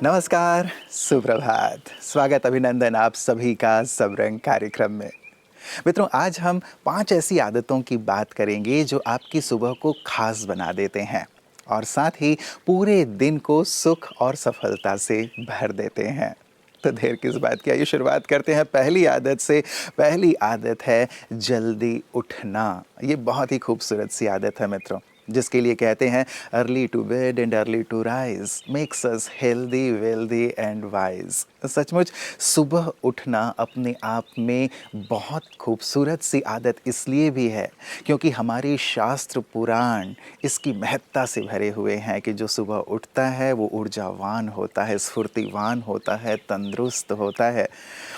नमस्कार, सुप्रभात, स्वागत अभिनंदन आप सभी का सब रंग कार्यक्रम में। मित्रों, आज हम 5 ऐसी आदतों की बात करेंगे जो आपकी सुबह को खास बना देते हैं और साथ ही पूरे दिन को सुख और सफलता से भर देते हैं। तो देर किस बात की, आइए शुरुआत करते हैं पहली आदत से। पहली आदत है जल्दी उठना। ये बहुत ही खूबसूरत सी आदत है मित्रों, जिसके लिए कहते हैं early to bed and early to rise makes us healthy wealthy and wise. सचमुच सुबह उठना अपने आप में बहुत खूबसूरत सी आदत इसलिए भी है क्योंकि हमारे शास्त्र पुराण इसकी महत्ता से भरे हुए हैं कि जो सुबह उठता है वो ऊर्जावान होता है, स्फूर्तिवान होता है, तंदुरुस्त होता है।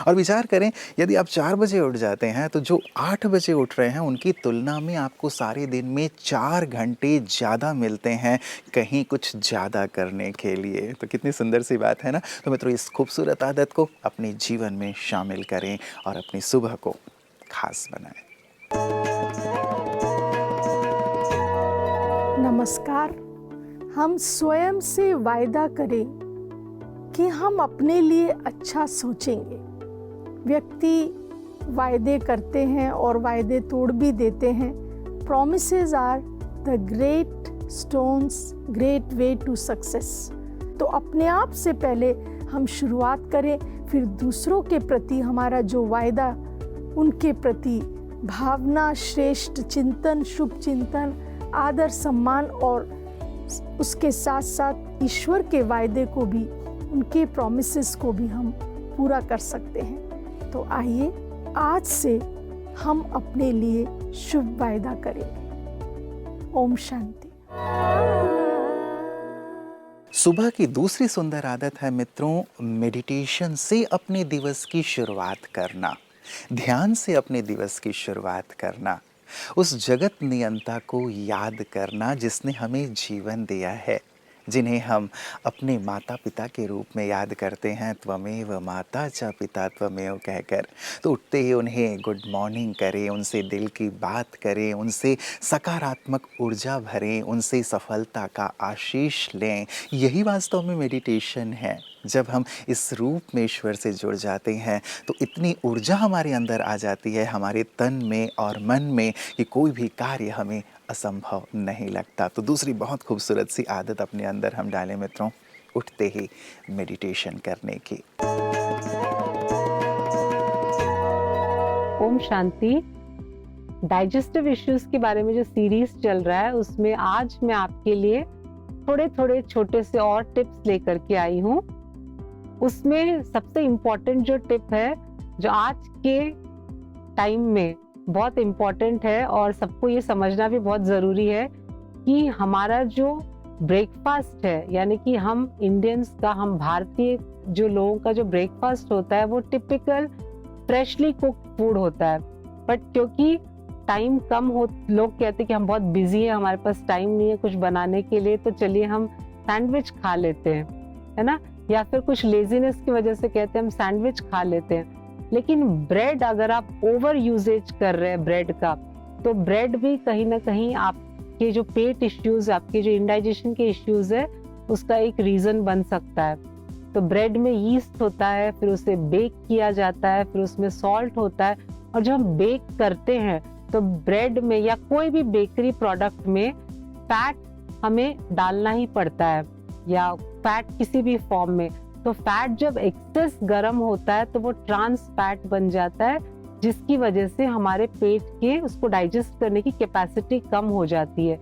और विचार करें, यदि आप 4 बजे उठ जाते हैं तो जो 8 बजे उठ रहे हैं उनकी तुलना में आपको सारे दिन में 4 घंटे ज़्यादा मिलते हैं कहीं कुछ ज़्यादा करने के लिए। तो कितनी सुंदर सी बात है ना। तो मित्रों, इस खूबसूरत आदत को अपने जीवन में शामिल करें और अपनी सुबह को खास बनाएं। नमस्कार। हम स्वयं से वायदा करें कि हम अपने लिए अच्छा सोचेंगे। व्यक्ति वायदे करते हैं और वायदे तोड़ भी देते हैं। Promises are the great stones, great way to success। तो अपने आप से पहले हम शुरुआत करें, फिर दूसरों के प्रति हमारा जो वायदा, उनके प्रति भावना, श्रेष्ठ चिंतन, शुभ चिंतन, आदर सम्मान और उसके साथ साथ ईश्वर के वायदे को भी, उनके प्रॉमिसेस को भी हम पूरा कर सकते हैं। तो आइए आज से हम अपने लिए शुभ वायदा करेंगे। ओम शांति। सुबह की दूसरी सुंदर आदत है मित्रों मेडिटेशन से अपने दिवस की शुरुआत करना, ध्यान से अपने दिवस की शुरुआत करना, उस जगत नियंता को याद करना जिसने हमें जीवन दिया है, जिन्हें हम अपने माता पिता के रूप में याद करते हैं, त्वमेव माता च पिता त्वमेव कहकर। तो उठते ही उन्हें गुड मॉर्निंग करें, उनसे दिल की बात करें, उनसे सकारात्मक ऊर्जा भरें, उनसे सफलता का आशीष लें। यही वास्तव में मेडिटेशन है। जब हम इस रूप में ईश्वर से जुड़ जाते हैं तो इतनी ऊर्जा हमारे अंदर आ जाती है, हमारे तन में और मन में, कि कोई भी कार्य हमें असंभव नहीं लगता। तो दूसरी बहुत खूबसूरत सी आदत अपने अंदर हम डालें मित्रों, उठते ही मेडिटेशन करने की। ओम शांति। डाइजेस्टिव इश्यूज के बारे में जो सीरीज चल रहा है उसमें आज मैं आपके लिए थोड़े थोड़े छोटे से और टिप्स लेकर के आई हूँ। उसमें सबसे इम्पोर्टेंट जो टिप है, जो आज के टाइम में बहुत इम्पोर्टेंट है और सबको ये समझना भी बहुत ज़रूरी है, कि हमारा जो ब्रेकफास्ट है, यानी कि हम इंडियंस का, हम भारतीय जो लोगों का जो ब्रेकफास्ट होता है वो टिपिकल फ्रेशली कुक्ड फूड होता है। बट क्योंकि टाइम कम हो, लोग कहते हैं कि हम बहुत बिजी हैं, हमारे पास टाइम नहीं है कुछ बनाने के लिए, तो चलिए हम सैंडविच खा लेते हैं, है ना, या फिर कुछ लेजीनेस की वजह से कहते हैं हम सैंडविच खा लेते हैं। लेकिन ब्रेड, अगर आप ओवर यूजेज कर रहे हैं ब्रेड का, तो ब्रेड भी कहीं ना कहीं आपके जो पेट इश्यूज, आपके जो इंडाइजेशन के इश्यूज है, उसका एक रीजन बन सकता है। तो ब्रेड में यीस्ट होता है, फिर उसे बेक किया जाता है, फिर उसमें सॉल्ट होता है, और जब हम बेक करते हैं तो ब्रेड में या कोई भी बेकरी प्रोडक्ट में फैट हमें डालना ही पड़ता है, या फैट किसी भी फॉर्म में। तो फैट जब एक्सेस गर्म होता है तो वो ट्रांस फैट बन जाता है, जिसकी वजह से हमारे पेट के उसको डाइजेस्ट करने की कैपेसिटी कम हो जाती है।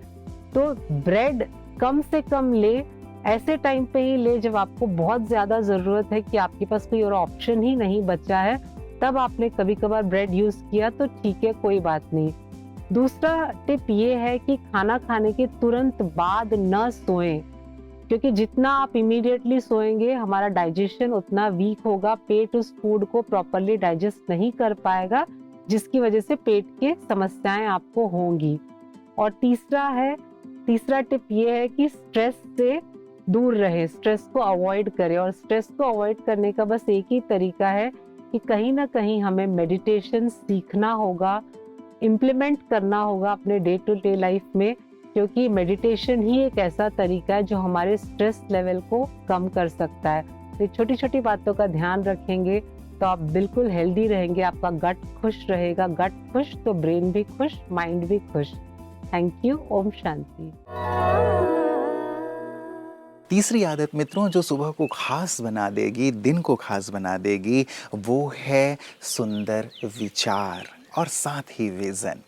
तो ब्रेड कम से कम ले, ऐसे टाइम पे ही ले जब आपको बहुत ज्यादा जरूरत है, कि आपके पास कोई और ऑप्शन ही नहीं बचा है, तब आपने कभी कभार ब्रेड यूज किया तो ठीक है, कोई बात नहीं। दूसरा टिप ये है कि खाना खाने के तुरंत बाद न सोएं, क्योंकि जितना आप इमीडिएटली सोएंगे हमारा डाइजेशन उतना वीक होगा, पेट उस फूड को प्रॉपरली डाइजेस्ट नहीं कर पाएगा, जिसकी वजह से पेट के समस्याएं आपको होंगी। और तीसरा टिप ये है कि स्ट्रेस से दूर रहे, स्ट्रेस को अवॉइड करें। और स्ट्रेस को अवॉइड करने का बस एक ही तरीका है कि कहीं ना कहीं हमें मेडिटेशन सीखना होगा, इम्प्लीमेंट करना होगा अपने डे टू डे लाइफ में, क्योंकि मेडिटेशन ही एक ऐसा तरीका है जो हमारे स्ट्रेस लेवल को कम कर सकता है। तो छोटी छोटी बातों का ध्यान रखेंगे तो आप बिल्कुल हेल्दी रहेंगे, आपका गट खुश रहेगा, गट खुश तो ब्रेन भी खुश, माइंड भी खुश। Thank you. ओम शांति। तीसरी आदत मित्रों जो सुबह को खास बना देगी, दिन को खास बना देगी, वो है सुंदर विचार और साथ ही विजन।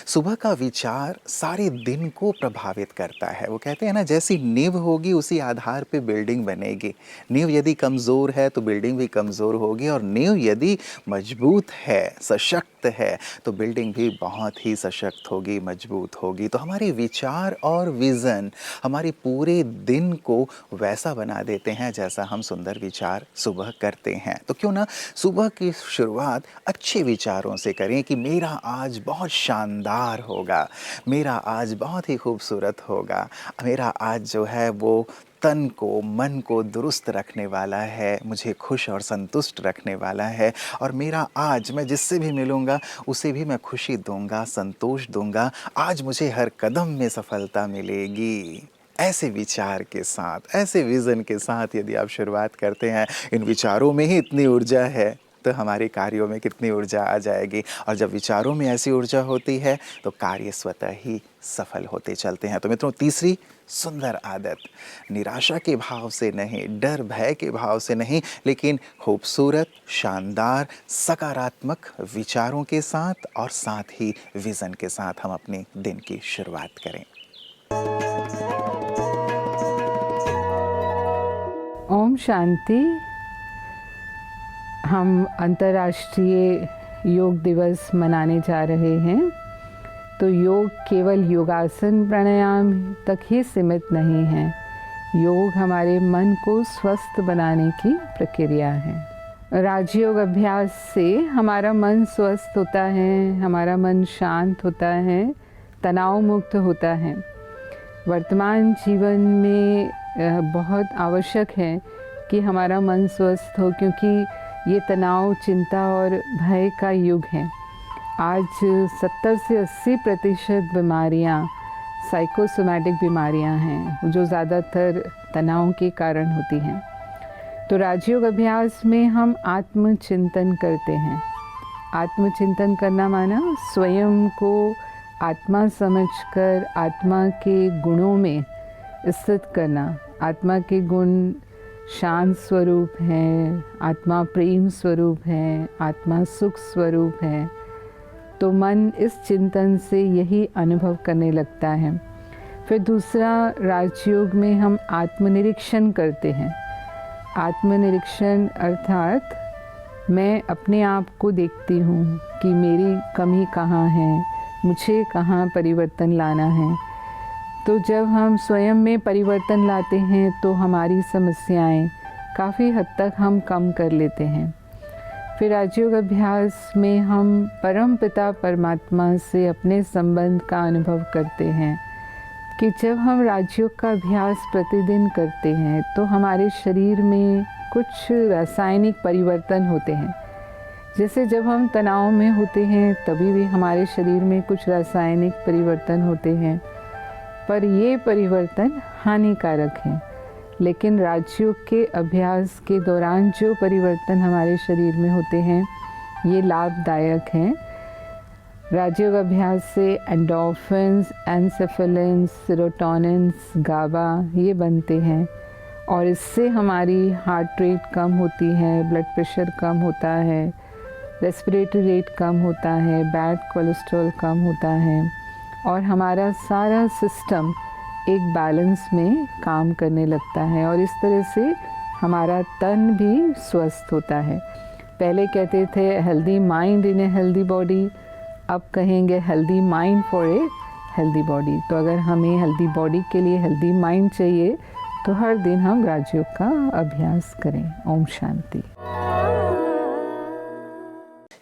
सुबह का विचार सारे दिन को प्रभावित करता है। वो कहते हैं ना, जैसी नींव होगी उसी आधार पे बिल्डिंग बनेगी। नींव यदि कमज़ोर है तो बिल्डिंग भी कमज़ोर होगी, और नींव यदि मजबूत है, सशक्त है, तो बिल्डिंग भी बहुत ही सशक्त होगी, मजबूत होगी। तो हमारे विचार और विज़न हमारे पूरे दिन को वैसा बना देते हैं जैसा हम सुंदर विचार सुबह करते हैं। तो क्यों ना सुबह की शुरुआत अच्छे विचारों से करें कि मेरा आज बहुत शानदार होगा, मेरा आज बहुत ही खूबसूरत होगा, मेरा आज जो है वो तन को, मन को दुरुस्त रखने वाला है, मुझे खुश और संतुष्ट रखने वाला है, और मेरा आज मैं जिससे भी मिलूँगा उसे भी मैं खुशी दूँगा, संतोष दूँगा, आज मुझे हर कदम में सफलता मिलेगी। ऐसे विचार के साथ, ऐसे विज़न के साथ यदि आप शुरुआत करते हैं, इन विचारों में ही इतनी ऊर्जा है, तो हमारे कार्यों में कितनी ऊर्जा आ जाएगी। और जब विचारों में ऐसी ऊर्जा होती है तो कार्य स्वतः ही सफल होते चलते हैं। तो मित्रों, तीसरी सुंदर आदत, निराशा के भाव से नहीं, डर भय के भाव से नहीं, लेकिन खूबसूरत, शानदार, सकारात्मक विचारों के साथ और साथ ही विज़न के साथ हम अपने दिन की शुरुआत करें। ओम शांति। हम अंतर्राष्ट्रीय योग दिवस मनाने जा रहे हैं। तो योग केवल योगासन प्राणायाम तक ही सीमित नहीं है। योग हमारे मन को स्वस्थ बनाने की प्रक्रिया है। राजयोग अभ्यास से हमारा मन स्वस्थ होता है, हमारा मन शांत होता है, तनाव मुक्त होता है। वर्तमान जीवन में बहुत आवश्यक है कि हमारा मन स्वस्थ हो, क्योंकि ये तनाव, चिंता और भय का युग है। आज 70 से 80% बीमारियाँ साइकोसोमैटिक बीमारियाँ हैं, जो ज़्यादातर तनाव के कारण होती हैं। तो राजयोग अभ्यास में हम आत्मचिंतन करते हैं। आत्मचिंतन करना माना स्वयं को आत्मा समझकर आत्मा के गुणों में स्थित करना। आत्मा के गुण शांत स्वरूप है, आत्मा प्रेम स्वरूप है, आत्मा सुख स्वरूप है। तो मन इस चिंतन से यही अनुभव करने लगता है। फिर दूसरा, राजयोग में हम आत्मनिरीक्षण करते हैं। आत्मनिरीक्षण अर्थात मैं अपने आप को देखती हूँ कि मेरी कमी कहाँ है, मुझे कहाँ परिवर्तन लाना है। तो जब हम स्वयं में परिवर्तन लाते हैं तो हमारी समस्याएं काफ़ी हद तक हम कम कर लेते हैं। फिर राजयोग अभ्यास में हम परम पिता परमात्मा से अपने संबंध का अनुभव करते हैं कि जब हम राजयोग का अभ्यास प्रतिदिन करते हैं तो हमारे शरीर में कुछ रासायनिक परिवर्तन होते हैं। जैसे जब हम तनाव में होते हैं तभी भी हमारे शरीर में कुछ रासायनिक परिवर्तन होते हैं, पर ये परिवर्तन हानिकारक हैं। लेकिन राजयोग के अभ्यास के दौरान जो परिवर्तन हमारे शरीर में होते हैं ये लाभदायक हैं। राजयोग अभ्यास से एंडोर्फिन्स, एनसेफेलिन्स, सेरोटोनिन्स, गाबा ये बनते हैं, और इससे हमारी हार्ट रेट कम होती है, ब्लड प्रेशर कम होता है, रेस्पिरेटरी रेट कम होता है, बैड कोलेस्ट्रॉल कम होता है, और हमारा सारा सिस्टम एक बैलेंस में काम करने लगता है, और इस तरह से हमारा तन भी स्वस्थ होता है। पहले कहते थे healthy mind in a healthy body, अब कहेंगे healthy mind for a healthy body. तो अगर हमें हेल्दी बॉडी के लिए हेल्दी माइंड चाहिए तो हर दिन हम राजयोग का अभ्यास करें। ओम शांति।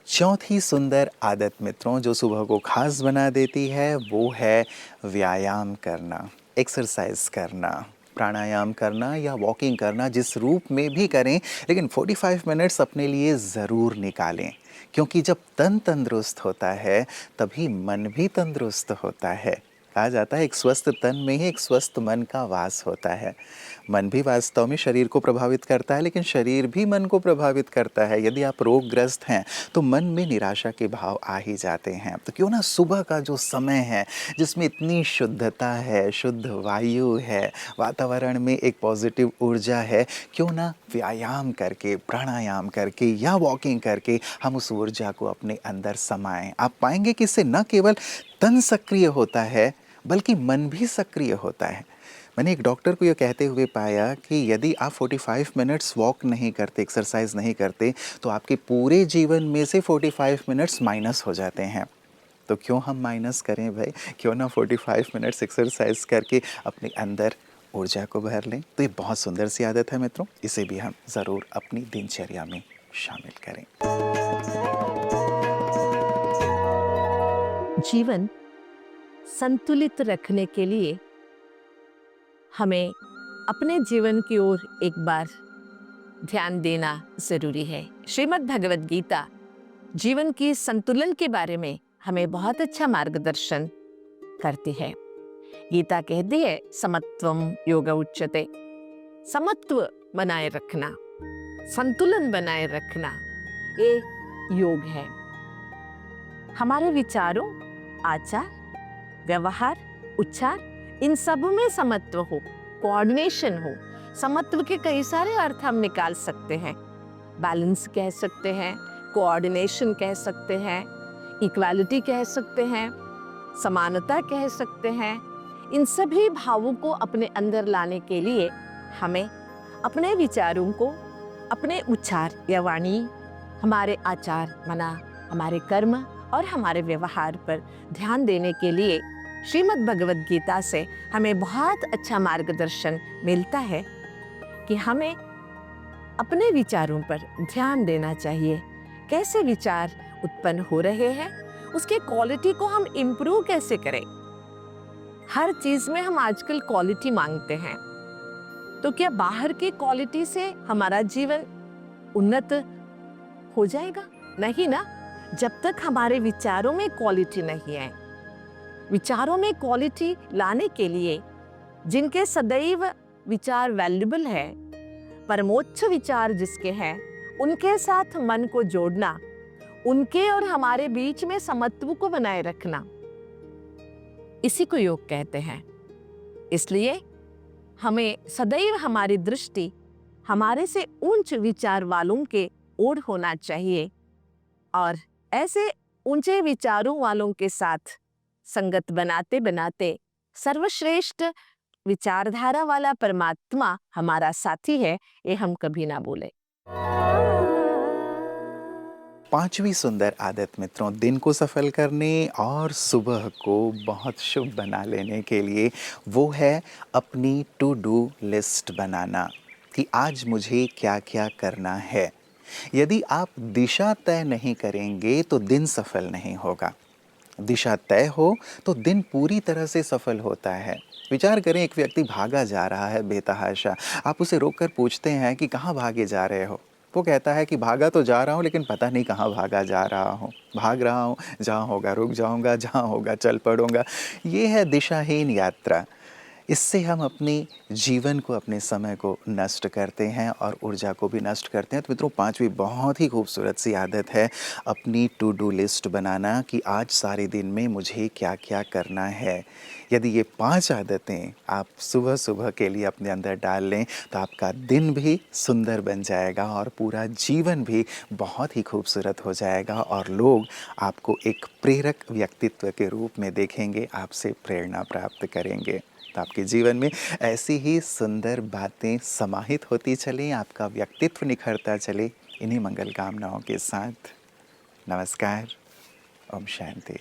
चौथी सुंदर आदत मित्रों जो सुबह को खास बना देती है वो है व्यायाम करना, एक्सरसाइज करना, प्राणायाम करना या वॉकिंग करना, जिस रूप में भी करें, लेकिन 45 मिनट्स अपने लिए ज़रूर निकालें, क्योंकि जब तन तंदुरुस्त होता है तभी मन भी तंदुरुस्त होता है। कहा जाता है एक स्वस्थ तन में ही एक स्वस्थ मन का वास होता है। मन भी वास्तव में शरीर को प्रभावित करता है, लेकिन शरीर भी मन को प्रभावित करता है। यदि आप रोगग्रस्त हैं तो मन में निराशा के भाव आ ही जाते हैं। तो क्यों ना सुबह का जो समय है जिसमें इतनी शुद्धता है, शुद्ध वायु है, वातावरण में एक पॉजिटिव ऊर्जा है, क्यों ना व्यायाम करके, प्राणायाम करके या वॉकिंग करके हम उस ऊर्जा को अपने अंदर समाएं। आप पाएंगे कि इससे न केवल तन सक्रिय होता है बल्कि मन भी सक्रिय होता है। मैंने एक डॉक्टर को ये कहते हुए पाया कि यदि आप 45 मिनट्स वॉक नहीं करते, एक्सरसाइज नहीं करते, तो आपके पूरे जीवन में से 45 मिनट्स माइनस हो जाते हैं। तो क्यों हम माइनस करें भाई, क्यों ना 45 मिनट्स एक्सरसाइज करके अपने अंदर ऊर्जा को भर लें। तो ये बहुत सुंदर सी आदत है मित्रों, इसे भी हम ज़रूर अपनी दिनचर्या में शामिल करें। जीवन संतुलित रखने के लिए हमें अपने जीवन की ओर एक बार ध्यान देना जरूरी है। श्रीमद् भगवद गीता जीवन की संतुलन के बारे में हमें बहुत अच्छा मार्गदर्शन करती है। गीता कहती है समत्वम योग उच्यते, समत्व बनाए रखना, संतुलन बनाए रखना, ये योग है। हमारे विचारों, आचार, व्यवहार, उच्चार, इन सब में समत्व हो, कोऑर्डिनेशन हो। समत्व के कई सारे अर्थ हम निकाल सकते हैं। बैलेंस कह सकते हैं, कोऑर्डिनेशन कह सकते हैं, इक्वालिटी कह सकते हैं, समानता कह सकते हैं। इन सभी भावों को अपने अंदर लाने के लिए हमें अपने विचारों को, अपने उच्चार या वाणी, हमारे आचार, मना, हमारे कर्म और हमारे व्यवहार पर ध्यान देने के लिए श्रीमद् भगवद गीता से हमें बहुत अच्छा मार्गदर्शन मिलता है कि हमें अपने विचारों पर ध्यान देना चाहिए। कैसे विचार उत्पन्न हो रहे हैं, उसके क्वालिटी को हम इम्प्रूव कैसे करें। हर चीज में हम आजकल क्वालिटी मांगते हैं, तो क्या बाहर की क्वालिटी से हमारा जीवन उन्नत हो जाएगा? नहीं ना। जब तक हमारे विचारों में क्वालिटी नहीं है। विचारों में क्वालिटी लाने के लिए जिनके सदैव विचार वैल्यूबल है, परमोच्च विचार जिसके हैं, उनके साथ मन को जोड़ना, उनके और हमारे बीच में समत्व को बनाए रखना, इसी को योग कहते हैं। इसलिए हमें सदैव हमारी दृष्टि हमारे से उच्च विचार वालों के ओर होना चाहिए और ऐसे ऊंचे विचारों वालों के साथ संगत बनाते बनाते सर्वश्रेष्ठ विचारधारा वाला परमात्मा हमारा साथी है, ये हम कभी ना भूलें। पांचवी सुंदर आदत मित्रों, दिन को सफल करने और सुबह को बहुत शुभ बना लेने के लिए, वो है अपनी टू डू लिस्ट बनाना कि आज मुझे क्या क्या करना है। यदि आप दिशा तय नहीं करेंगे तो दिन सफल नहीं होगा। दिशा तय हो तो दिन पूरी तरह से सफल होता है। विचार करें, एक व्यक्ति भागा जा रहा है बेतहाशा। आप उसे रोककर पूछते हैं कि कहाँ भागे जा रहे हो। वो कहता है कि भागा तो जा रहा हूँ लेकिन पता नहीं कहाँ भागा जा रहा हूँ। भाग रहा हूँ, जहाँ होगा रुक जाऊँगा, जहाँ होगा चल पड़ूँगा। ये है दिशाहीन यात्रा। इससे हम अपने जीवन को, अपने समय को नष्ट करते हैं और ऊर्जा को भी नष्ट करते हैं। तो मित्रों, पांचवी बहुत ही खूबसूरत सी आदत है अपनी टू डू लिस्ट बनाना कि आज सारे दिन में मुझे क्या क्या करना है। यदि ये 5 आदतें आप सुबह सुबह के लिए अपने अंदर डाल लें तो आपका दिन भी सुंदर बन जाएगा और पूरा जीवन भी बहुत ही खूबसूरत हो जाएगा और लोग आपको एक प्रेरक व्यक्तित्व के रूप में देखेंगे, आपसे प्रेरणा प्राप्त करेंगे। तो आपके जीवन में ऐसी ही सुंदर बातें समाहित होती चलें, आपका व्यक्तित्व निखरता चले। इन्हीं मंगल कामनाओं के साथ नमस्कार, ओम शांति।